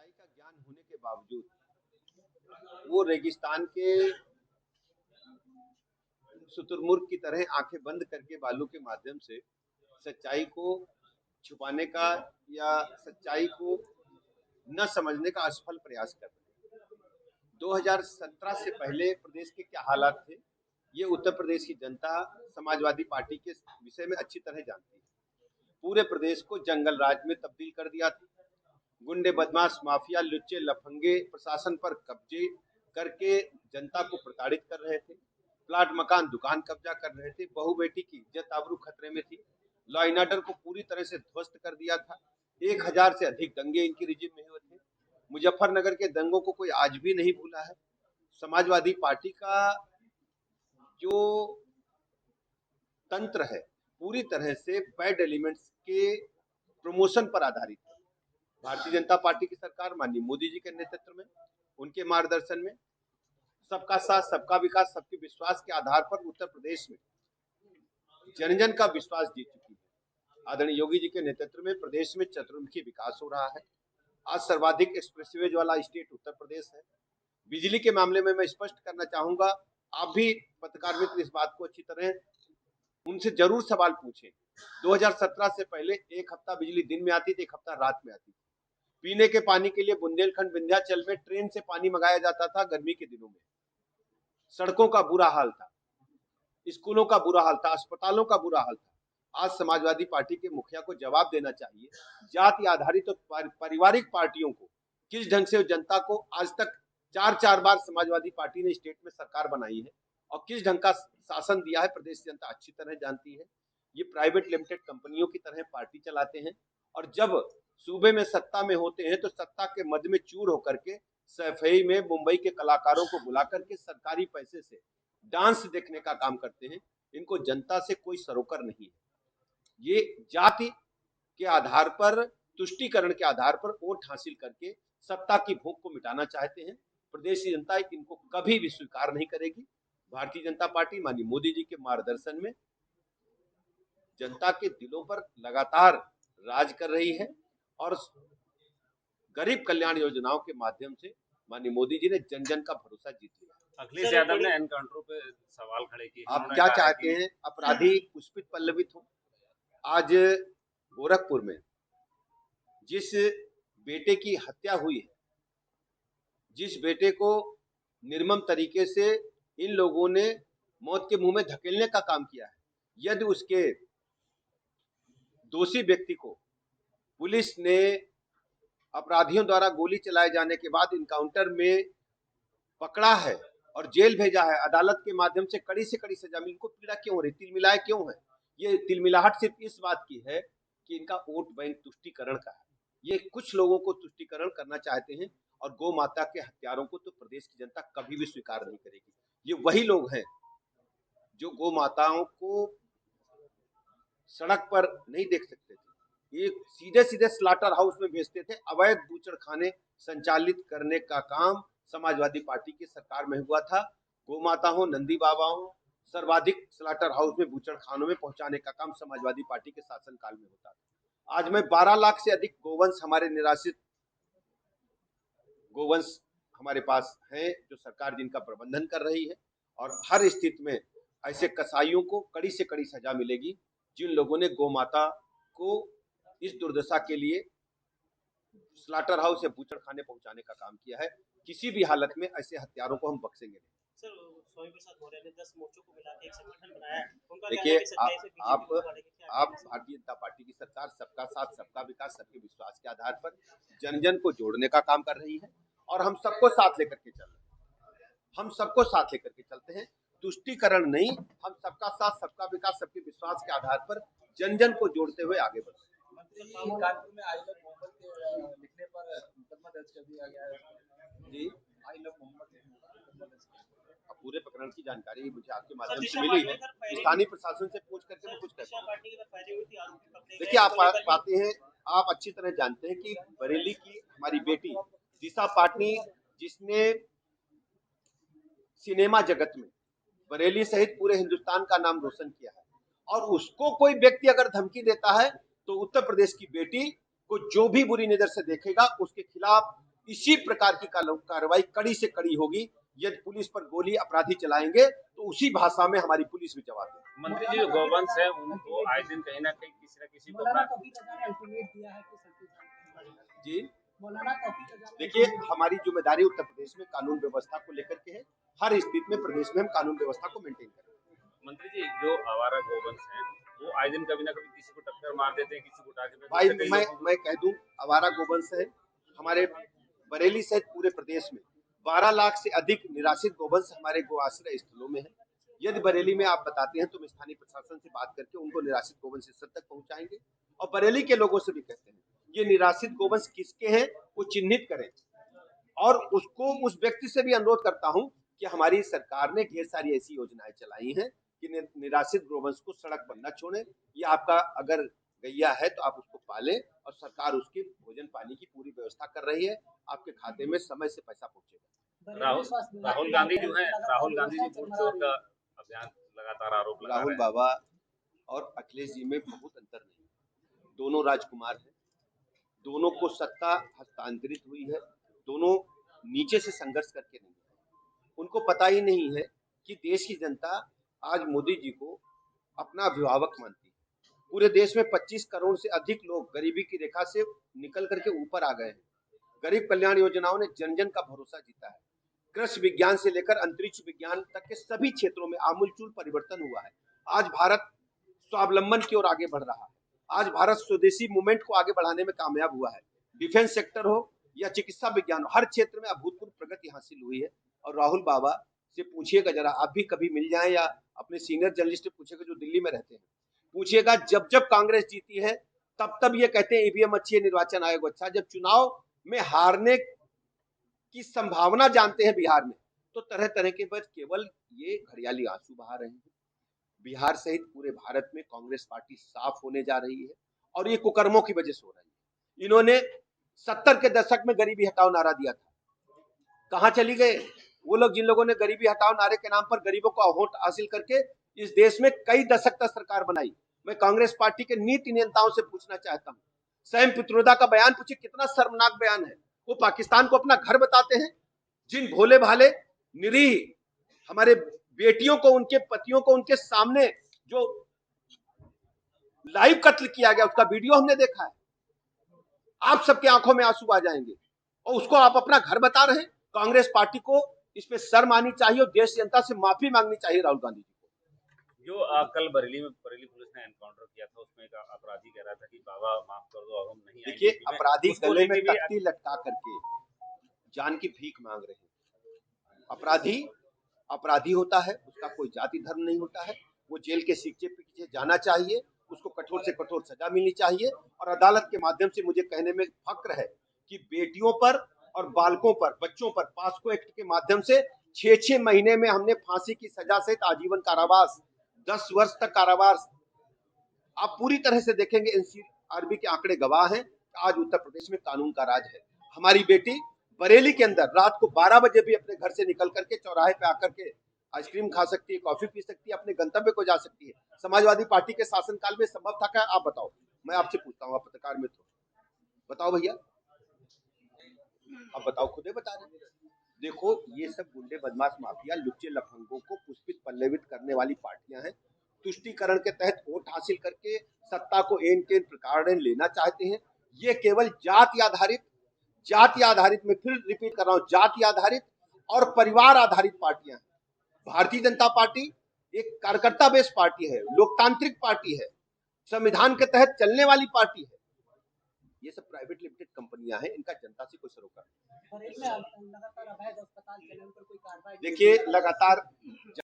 सच्चाई का ज्ञान होने के बावजूद वो रेगिस्तान के शुतुरमुर्ग की तरह आंखें बंद करके बालू के माध्यम से सच्चाई को छुपाने का या सच्चाई को न समझने का असफल प्रयास कर रहे हैं। 2017 से पहले प्रदेश के क्या हालात थे, ये उत्तर प्रदेश की जनता समाजवादी पार्टी के विषय में अच्छी तरह जानती है। पूरे प्रदेश को जंगल राज में तब्दील कर दिया था। गुंडे, बदमाश, माफिया, लुच्चे, लफंगे प्रशासन पर कब्जे करके जनता को प्रताड़ित कर रहे थे। प्लाट, मकान, दुकान कब्जा कर रहे थे। बहू बेटी की इज्जत आबरू खतरे में थी। लॉ एंड ऑर्डर को पूरी तरह से ध्वस्त कर दिया था। 1000 से अधिक दंगे इनकी रिजिम में हुए थे। मुजफ्फरनगर के दंगों को कोई आज भी नहीं भूला है। समाजवादी पार्टी का जो तंत्र है पूरी तरह से बैड एलिमेंट्स के प्रमोशन पर आधारित है। भारतीय जनता पार्टी की सरकार माननीय मोदी जी के नेतृत्व में, उनके मार्गदर्शन में सबका साथ, सबका विकास, सबके विश्वास के आधार पर उत्तर प्रदेश में जन जन का विश्वास जीत चुकी है। आदरणीय योगी जी के नेतृत्व में प्रदेश में चतुर्मुखी विकास हो रहा है। आज सर्वाधिक एक्सप्रेसवेज वाला स्टेट उत्तर प्रदेश है। बिजली के मामले में मैं स्पष्ट करना चाहूंगा, आप भी पत्रकार मित्र इस बात को अच्छी तरह उनसे जरूर सवाल पूछें। 2017 से पहले एक हफ्ता बिजली दिन में आती थी, एक हफ्ता रात में आती थी। पीने के पानी के लिए बुंदेलखंड, विंध्याचल में ट्रेन से पानी मंगाया जाता था गर्मी के दिनों में। सड़कों का बुरा हाल था, स्कूलों का बुरा हाल था, अस्पतालों का बुरा हाल था। आज समाजवादी पार्टी के मुखिया को जवाब देना चाहिए, जाति आधारित और पारिवारिक पार्टियों को किस ढंग से जनता को आज तक 4 बार समाजवादी पार्टी ने स्टेट में सरकार बनाई है और किस ढंग का शासन दिया है प्रदेश की जनता अच्छी तरह जानती है। ये प्राइवेट लिमिटेड कंपनियों की तरह पार्टी चलाते हैं और जब सूबे में सत्ता में होते हैं तो सत्ता के मद में चूर होकर के सफाई में मुंबई के कलाकारों को बुला करके सरकारी पैसे से डांस देखने का काम करते हैं। इनको जनता से कोई सरोकार नहीं है। ये जाति के आधार पर, तुष्टीकरण के आधार पर वोट हासिल करके सत्ता की भूख को मिटाना चाहते हैं। प्रदेश की जनता इनको कभी भी स्वीकार नहीं करेगी। भारतीय जनता पार्टी माननीय मोदी जी के मार्गदर्शन में जनता के दिलों पर लगातार राज कर रही है और गरीब कल्याण योजनाओं के माध्यम से माननीय मोदी जी ने जन जन का भरोसा जीत लिया। अखिलेश यादव ने एनकाउंटर पे सवाल खड़े किए। आप क्या चाहते हैं अपराधी पुष्पित पल्लवित हो? आज गोरखपुर में जिस बेटे की हत्या हुई है, जिस बेटे को निर्मम तरीके से इन लोगों ने मौत के मुंह में धकेलने का काम किया है, यदि उसके दोषी व्यक्ति को पुलिस ने अपराधियों द्वारा गोली चलाए जाने के बाद इनकाउंटर में पकड़ा है और जेल भेजा है, अदालत के माध्यम से कड़ी सजा मिली, इनको पीड़ा क्यों हो रही, तिलमिलाए क्यों है? ये तिलमिलाहट सिर्फ इस बात की है कि इनका वोट बैंक तुष्टीकरण का है। ये कुछ लोगों को तुष्टीकरण करना चाहते हैं और गौ माता के हत्यारों को तो प्रदेश की जनता कभी भी स्वीकार नहीं करेगी। ये वही लोग हैं जो गौ माताओं को सड़क पर नहीं देख सकते थे, ये सीधे स्लाटर हाउस में भेजते थे। अवैध बूचड़ खाने संचालित करने का काम समाजवादी पार्टी की सरकार में हुआ था। गौ माता हो, नंदी बाबा हो, सर्वाधिक स्लाटर हाउस में बूचड़ खानों में पहुंचाने का काम समाजवादी पार्टी के शासनकाल में होता था। आज में 12 लाख से अधिक गोवंश हमारे निराश्रित गोवंश हमारे पास है जो सरकार जिनका प्रबंधन कर रही है और हर स्थिति में ऐसे कसाईयों को कड़ी से कड़ी सजा मिलेगी जिन लोगों ने गौ माता को इस दुर्दशा के लिए स्लाटर हाउस या बूचड़ खाने पहुंचाने का काम किया है। किसी भी हालत में ऐसे हत्यारों को हम बख्शेंगे नहीं। देखिए, आप भारतीय जनता पार्टी की सरकार सबका साथ, सबका विकास, सबके विश्वास के आधार पर जन जन को जोड़ने का काम कर रही है और हम सबको साथ लेकर के चल रहे हैं। हम सबको साथ लेकर के चलते हैं, तुष्टीकरण नहीं। हम सबका साथ, सबका विकास, सबके विश्वास के आधार पर जन जन को जोड़ते हुए आगे बढ़ते हैं। कानपुर में आई लव मोहम्मद के लिखने पर मुकदमा दर्ज कर दिया गया है जी। आई लव मोहम्मद पूरे प्रकरण की जानकारी मुझे आपके माध्यम से मिली है। स्थानीय प्रशासन से पूछ करके मैं कुछ कहता हूँ। देखिए, आप पाते हैं, आप अच्छी तरह जानते हैं कि बरेली की हमारी बेटी दिशा पाटनी, जिसने सिनेमा जगत में बरेली सहित पूरे हिंदुस्तान का नाम रोशन किया है, और उसको कोई व्यक्ति अगर धमकी देता है तो उत्तर प्रदेश की बेटी को जो भी बुरी नजर से देखेगा उसके खिलाफ इसी प्रकार की कार्रवाई कड़ी से कड़ी होगी। यदि पुलिस पर गोली अपराधी चलाएंगे तो उसी भाषा में हमारी पुलिस भी जवाब देगी। मंत्री जी, जो गौवंश है उनको आए दिन कहीं ना कहीं किसी न किसी को जी देखिए, हमारी जिम्मेदारी उत्तर प्रदेश में कानून व्यवस्था को लेकर के है। हर स्थिति में प्रदेश में हम कानून व्यवस्था को मेंटेन करेंगे। मंत्री जी, जो आवारा गौवंश है वो आए दिन कभी ना कभी किसी को टक्कर मार देते हैं, किसी को उठा के भाई मैं कह दूं, आवारा गोवंश है हमारे बरेली सहित पूरे प्रदेश में 12 लाख से अधिक निराश्रित गोवंश हमारे गो आश्रय स्थलों में है। यदि बरेली में आप बताते हैं तो हम स्थानीय प्रशासन से बात करके उनको निराश्रित गोवंश स्थल तक पहुंचाएंगे और बरेली के लोगों से भी कहते हैं ये निराश्रित गोवंश किसके हैं वो चिन्हित करें। और उसको उस व्यक्ति से भी अनुरोध करता हूं कि हमारी सरकार ने ढेर सारी ऐसी योजनाएं चलाई हैं कि निराश्रित गोवंश को सड़क पर न छोड़ें। ये आपका अगर गैया है तो आप उसको पालें और सरकार उसके भोजन पानी की पूरी व्यवस्था कर रही है। आपके खाते में समय से पैसा पहुंचेगा। राहुल गांधी जो है, राहुल गांधी जी वोट चोर का अभियान लगातार आरोप लगा रहे हैं। राहुल बाबा और अखिलेश जी में बहुत अंतर नहीं है। दोनों राजकुमार हैं, दोनों को सत्ता हस्तांतरित हुई है, दोनों नीचे से संघर्ष करके नहीं। उनको पता ही नहीं है कि देश की जनता आज मोदी जी को अपना अभिभावक मानती है। पूरे देश में 25 करोड़ से अधिक लोग गरीबी की रेखा से निकल करके ऊपर आ गए हैं। गरीब कल्याण योजनाओं ने जन जन का भरोसा जीता है। कृषि विज्ञान से लेकर अंतरिक्ष विज्ञान तक के सभी क्षेत्रों में आमूलचूल परिवर्तन हुआ है। आज भारत स्वावलंबन की ओर आगे बढ़ रहा है। आज भारत स्वदेशी मूवमेंट को आगे बढ़ाने में कामयाब हुआ है। डिफेंस सेक्टर हो या चिकित्सा विज्ञान हो, हर क्षेत्र में अभूतपूर्व प्रगति हासिल हुई है। और राहुल बाबा से पूछिएगा जरा, आप भी कभी मिल जाएं या अपने सीनियर जर्नलिस्ट से पूछेगा जो दिल्ली में रहते हैं, पूछिएगा जब जब कांग्रेस जीती है तब तब ये कहते हैं ईवीएम अच्छी है, निर्वाचन आयोग अच्छा। जब चुनाव में हारने की संभावना जानते हैं बिहार में तो तरह तरह के बस केवल ये घड़ियाली आंसू बहा रहे हैं। बिहार सहित पूरे भारत में कांग्रेस पार्टी साफ होने जा रही है और ये कुकर्मों की वजह से हो रही है। इन्होंने 70 के दशक में गरीबी हटाओ नारा दिया था, कहां चली गए वो लोग जिन लोगों ने गरीबी हटाओ नारे के नाम पर गरीबों को वोट हासिल करके इस देश में कई दशक तक सरकार बनाई। मैं कांग्रेस पार्टी के नीति नियंताओं से पूछना चाहता हूं, सैम पित्रोदा का बयान पूछिए, कितना शर्मनाक बयान है। वो पाकिस्तान को अपना घर बताते हैं। जिन भोले भाले निरीह हमारे बेटियों को, उनके पतियों को उनके सामने जो लाइव कत्ल किया गया उसका वीडियो हमने देखा है। आप सबके आंखों में आंसू आ जाएंगे और उसको आप अपना घर बता रहे हैं। कांग्रेस पार्टी को इस पे शर्म आनी चाहिए और देश जनता से माफी मांगनी चाहिए राहुल गांधी जी को। जो कल बरेली पुलिस ने एनकाउंटर किया था उसमें एक अपराधी कह रहा था कि बाबा माफ कर दो, अब हम नहीं आएंगे। देखिए, अपराधी गले में तख्ती लटका करके जान की भीख मांग रहे हैं। अपराधी अपराधी होता है, उसका कोई जाति धर्म नहीं होता है। वो जेल के सीटे पे पीछे जाना चाहिए, उसको कठोर से कठोर सजा मिलनी चाहिए। और अदालत के माध्यम से मुझे कहने में फक्र है कि बेटियों पर और बालकों पर, बच्चों पर पास्को एक्ट के माध्यम से 6-6 महीने में हमने फांसी की सजा सहित आजीवन कारावास, 10 वर्ष तक कारावास। आप पूरी तरह से देखेंगे, एनसीआरबी के आंकड़े गवाह हैं। आज उत्तर प्रदेश में कानून का राज है। हमारी बेटी बरेली के अंदर रात को 12 बजे भी अपने घर से निकल करके चौराहे पे आकर के आइसक्रीम खा सकती है, कॉफी पी सकती है, अपने गंतव्य को जा सकती है। समाजवादी पार्टी के शासनकाल में संभव था क्या? आप बताओ, मैं आपसे पूछता हूँ, आप पत्रकार मित्र, बताओ भैया, आप बताओ, खुद ही बता रहे। देखो, ये सब गुंडे बदमाश माफिया लुच्चे लफंगों को पुष्पित पल्लवित करने वाली पार्टियां हैं। तुष्टीकरण के तहत वोट हासिल करके सत्ता को एन के प्रकार लेना चाहते हैं। ये केवल जाति आधारित, मैं फिर रिपीट कर रहा हूं, जाति आधारित और परिवार आधारित पार्टियां हैं। भारतीय जनता पार्टी एक कार्यकर्ता बेस्ड पार्टी है, लोकतांत्रिक पार्टी है, संविधान के तहत चलने वाली पार्टी है। ये सब प्राइवेट लिमिटेड कंपनियां हैं, इनका जनता से कोई सरोकार नहीं। देखिए, लगातार